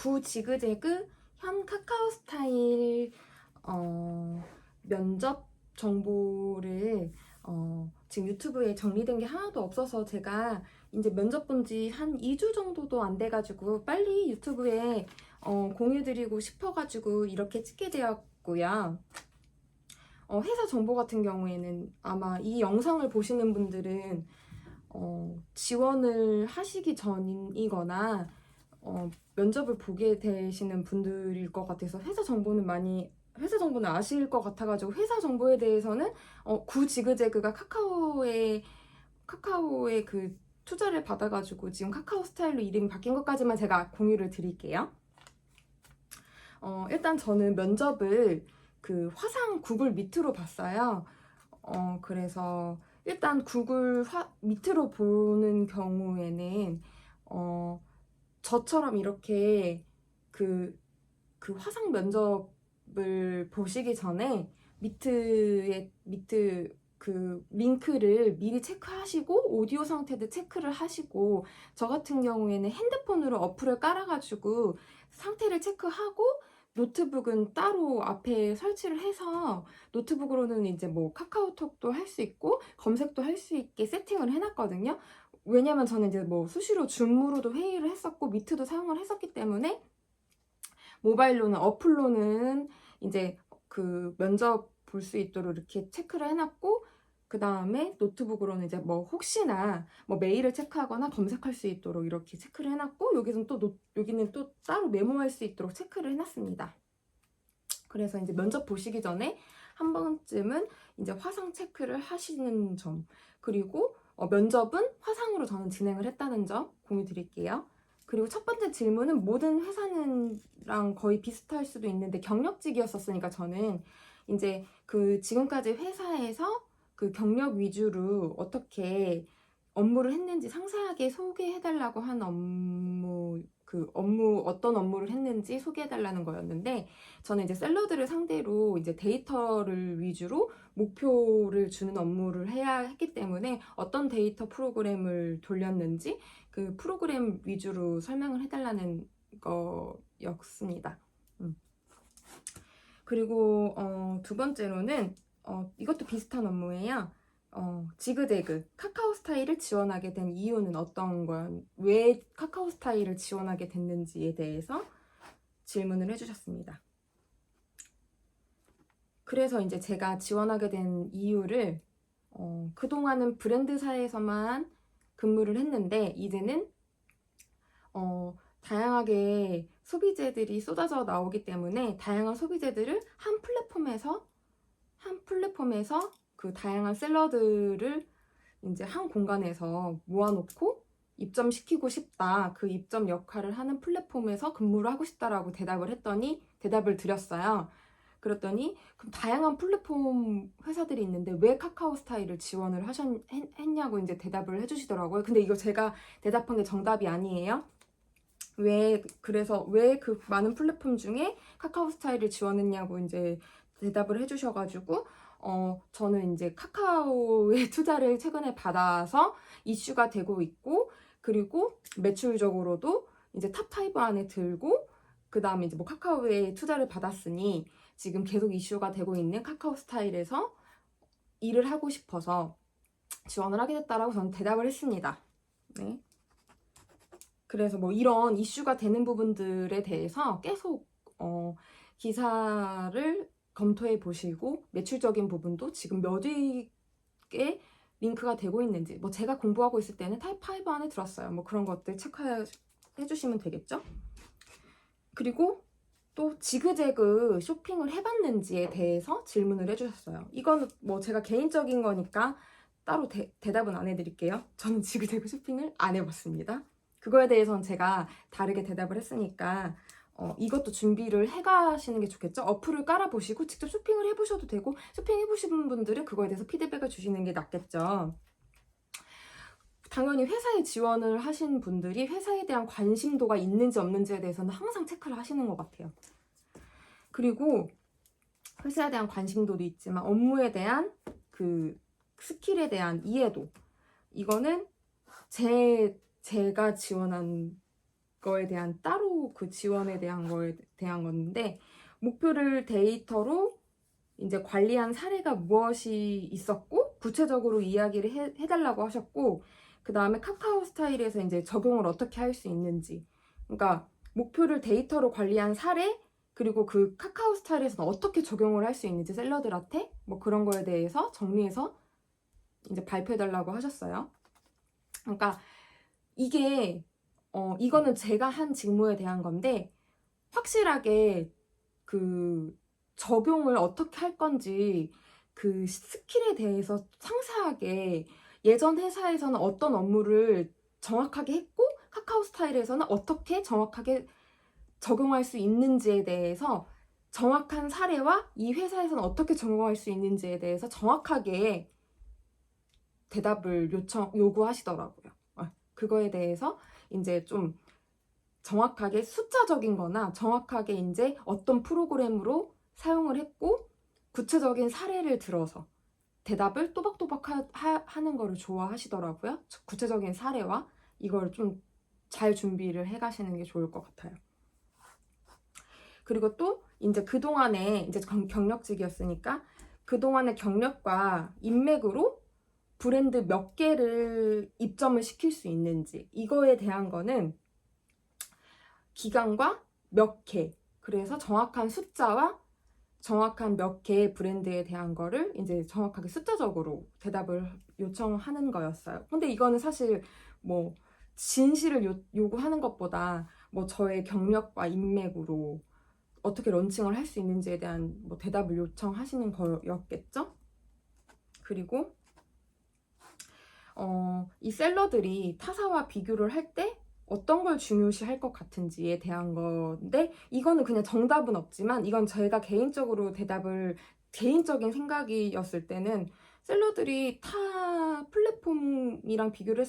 구지그재그 현 카카오 스타일 면접 정보를 지금 유튜브에 정리된 게 하나도 없어서 제가 이제 면접 본 지 한 2주 정도도 안 돼가지고 빨리 유튜브에 공유드리고 싶어가지고 이렇게 찍게 되었고요. 회사 정보 같은 경우에는 아마 이 영상을 보시는 분들은 지원을 하시기 전이거나 면접을 보게 되시는 분들일 것 같아서 회사 정보는 아실 것 같아가지고 회사 정보에 대해서는 구지그재그가 카카오에 그 투자를 받아가지고 지금 카카오 스타일로 이름이 바뀐 것까지만 제가 공유를 드릴게요. 일단 저는 면접을 그 화상 구글 미트로 봤어요. 그래서 일단 구글 밑으로 보는 경우에는 저처럼 이렇게 그 화상 면접을 보시기 전에 미트 그 링크를 미리 체크하시고 오디오 상태도 체크를 하시고, 저 같은 경우에는 핸드폰으로 어플을 깔아가지고 상태를 체크하고 노트북은 따로 앞에 설치를 해서 노트북으로는 이제 뭐 카카오톡도 할 수 있고 검색도 할 수 있게 세팅을 해놨거든요. 왜냐면 저는 이제 뭐 수시로 줌으로도 회의를 했었고 미트도 사용을 했었기 때문에 모바일로는 어플로는 이제 그 면접 볼 수 있도록 이렇게 체크를 해놨고, 그 다음에 노트북으로는 이제 뭐 혹시나 뭐 메일을 체크하거나 검색할 수 있도록 이렇게 체크를 해놨고, 여기는 또 따로 메모할 수 있도록 체크를 해놨습니다. 그래서 이제 면접 보시기 전에 한 번쯤은 이제 화상 체크를 하시는 점, 그리고 면접은 화상으로 저는 진행을 했다는 점 공유 드릴게요. 그리고 첫 번째 질문은 모든 회사는랑 거의 비슷할 수도 있는데 경력직이었었으니까 저는 이제 그 지금까지 회사에서 그 경력 위주로 어떻게 업무를 했는지 상세하게 소개해달라고 한 어떤 업무를 했는지 소개해달라는 거였는데, 저는 이제 셀러들을 상대로 이제 데이터를 위주로 목표를 주는 업무를 해야 했기 때문에 어떤 데이터 프로그램을 돌렸는지 그 프로그램 위주로 설명을 해달라는 거였습니다. 그리고 두 번째로는 이것도 비슷한 업무예요. 지그재그 카카오 스타일을 지원하게 된 이유는 어떤 거야? 왜 카카오 스타일을 지원하게 됐는지에 대해서 질문을 해주셨습니다. 그래서 이제 제가 지원하게 된 이유를 그동안은 브랜드사에서만 근무를 했는데 이제는 다양하게 소비재들이 쏟아져 나오기 때문에 다양한 소비재들을 한 플랫폼에서 그 다양한 셀러들을 이제 한 공간에서 모아놓고 입점시키고 싶다, 그 입점 역할을 하는 플랫폼에서 근무를 하고 싶다라고 대답을 드렸어요. 그랬더니 그럼 다양한 플랫폼 회사들이 있는데 왜 카카오 스타일을 지원을 했냐고 이제 대답을 해주시더라고요. 근데 이거 제가 대답한 게 정답이 아니에요. 그래서 왜 그 많은 플랫폼 중에 카카오 스타일을 지원했냐고 이제 대답을 해주셔가지고 저는 이제 카카오의 투자를 최근에 받아서 이슈가 되고 있고, 그리고 매출적으로도 이제 탑5 안에 들고, 그 다음에 이제 뭐 카카오의 투자를 받았으니 지금 계속 이슈가 되고 있는 카카오 스타일에서 일을 하고 싶어서 지원을 하게 됐다라고 저는 대답을 했습니다. 네. 그래서 뭐 이런 이슈가 되는 부분들에 대해서 계속 기사를 검토해 보시고 매출적인 부분도 지금 몇 위에 링크가 되고 있는지, 뭐 제가 공부하고 있을 때는 탑5 안에 들었어요. 뭐 그런 것들 체크해 주시면 되겠죠. 그리고 또 지그재그 쇼핑을 해봤는지에 대해서 질문을 해주셨어요. 이건 뭐 제가 개인적인 거니까 따로 대답은 안 해드릴게요. 저는 지그재그 쇼핑을 안 해봤습니다. 그거에 대해서는 제가 다르게 대답을 했으니까 이것도 준비를 해가시는 게 좋겠죠. 어플을 깔아보시고 직접 쇼핑을 해보셔도 되고, 쇼핑해보신 분들은 그거에 대해서 피드백을 주시는 게 낫겠죠. 당연히 회사에 지원을 하신 분들이 회사에 대한 관심도가 있는지 없는지에 대해서는 항상 체크를 하시는 것 같아요. 그리고 회사에 대한 관심도도 있지만 업무에 대한 그 스킬에 대한 이해도, 이거는 제가 지원한 거에 대한 따로 그 지원에 대한 거에 대한 건데, 목표를 데이터로 이제 관리한 사례가 무엇이 있었고 구체적으로 이야기를 해달라고 하셨고, 그 다음에 카카오 스타일에서 이제 적용을 어떻게 할 수 있는지, 그러니까 목표를 데이터로 관리한 사례, 그리고 그 카카오 스타일에서는 어떻게 적용을 할 수 있는지 셀러들한테 뭐 그런 거에 대해서 정리해서 이제 발표해달라고 하셨어요. 그러니까 이게 이거는 제가 한 직무에 대한 건데, 확실하게 그 적용을 어떻게 할 건지 그 스킬에 대해서 상세하게, 예전 회사에서는 어떤 업무를 정확하게 했고 카카오 스타일에서는 어떻게 정확하게 적용할 수 있는지에 대해서 정확한 사례와 이 회사에서는 어떻게 적용할 수 있는지에 대해서 정확하게 대답을 요구하시더라고요. 그거에 대해서 이제 좀 정확하게 숫자적인 거나 정확하게 이제 어떤 프로그램으로 사용을 했고 구체적인 사례를 들어서 대답을 또박또박 하는 거를 좋아하시더라고요. 구체적인 사례와 이걸 좀 잘 준비를 해 가시는 게 좋을 것 같아요. 그리고 또 이제 그동안에 이제 경력직이었으니까 그동안의 경력과 인맥으로 브랜드 몇 개를 입점을 시킬 수 있는지, 이거에 대한 거는 기간과 몇 개, 그래서 정확한 숫자와 정확한 몇 개의 브랜드에 대한 거를 이제 정확하게 숫자적으로 대답을 요청하는 거였어요. 근데 이거는 사실 뭐 진실을 요구하는 것보다 뭐 저의 경력과 인맥으로 어떻게 런칭을 할 수 있는지에 대한 뭐 대답을 요청하시는 거였겠죠? 그리고 이 셀러들이 타사와 비교를 할 때 어떤 걸 중요시 할 것 같은지에 대한 건데, 이거는 그냥 정답은 없지만 이건 제가 개인적으로 개인적인 생각이었을 때는 셀러들이 타 플랫폼이랑 비교를